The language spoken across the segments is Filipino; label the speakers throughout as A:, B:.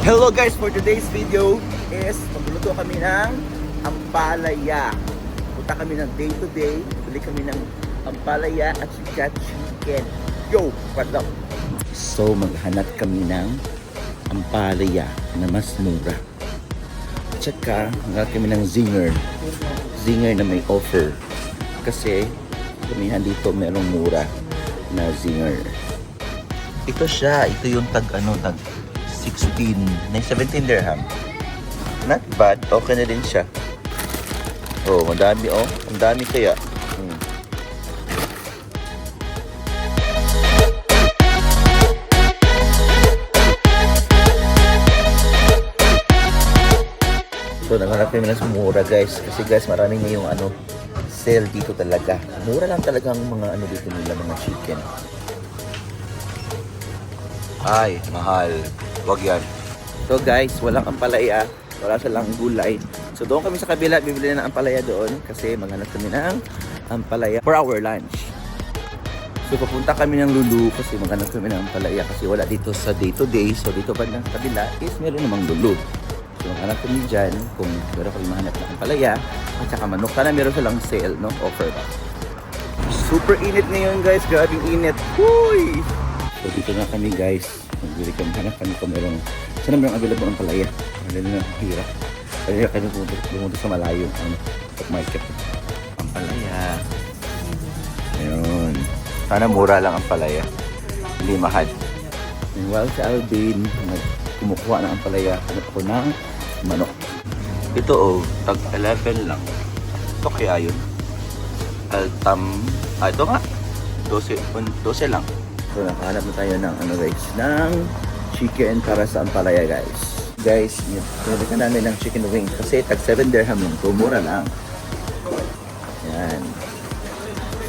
A: Hello guys, for today's video is magluluto kami ng ampalaya. Punta kami ng day to day, bili kami ng ampalaya at sika chicken. Yo, what up? So maghanap kami ng ampalaya na mas mura. Tsaka maghanap kami ng zinger na may offer. Kasi kamihan dito merong mura na zinger. Ito siya, ito yung tag 16, na 17 dirham. Not bad, okay na din siya. Oh, madami oh, ang dami kaya. So, naghanap kami ng mura guys. Kasi guys, maraming ngayong sale dito talaga. Mura lang talaga ang mga dito nila, mga chicken. Ay, mahal. Wag yan. So guys, walang ampalaya. Wala silang gulay. So doon kami sa kabila, bibili na ng ampalaya doon. Kasi maghanap kami ng ampalaya for our lunch. So papunta kami ng Lulu kasi maghanap kami ng ampalaya. Kasi wala dito sa day to day. So dito pa ng kabila is meron namang Lulu. So maghanap kami dyan kung meron kami mahanap ng ampalaya. At saka manok. Sana meron silang sale, no? Offer ba? Super init ngayon guys. Grabing init. Huy! So dito na kami guys. Magbili kami, hanap kami kung merong saan merong available ang palaya. Ano na hirap. Kaya kami pumunta sa malayo market. Ang palaya. Ayun. Sana mura lang ang palaya. Hindi mahal. Meanwhile si Alvin, kumukuha ng ang palaya. Hanap ako ng manok. Ito oh, tag 11 lang. Ito kaya yun. Ito nga. 12 lang. So nakahanap na tayo ng guys, ng chicken para sa ampalaya guys. Guys, pinilikan namin ng chicken wing kasi tag 7 dirham lang. So mura lang. Yan.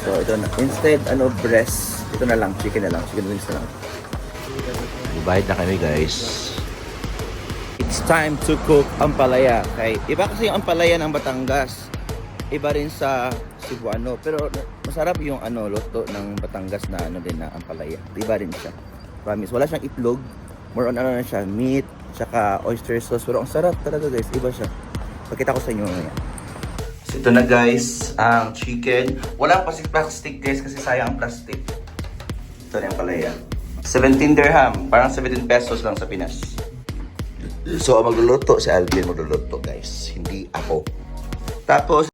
A: So ito na. Instead, breast. Ito na lang. Chicken na lang. Chicken wings na lang. Ibahid na kami guys. It's time to cook ampalaya. Iba kasi yung ampalaya ng Batangas. Iba rin sa Cebuano, pero masarap yung luto ng Batangas na din na ampalaya. Iba rin siya. Promise. Wala siyang itlog. More on na siya, meat, tsaka oyster sauce. Pero ang sarap talaga guys. Iba siya. Pakita ko sa inyo ngayon. So ito na guys, ang chicken. Wala pa si plastic guys kasi sayang ang plastic. Ito na yung ampalaya. 17 dirham. Parang 17 pesos lang sa Pinas. So magluluto si Alvin, magluluto guys. Hindi ako. Tapos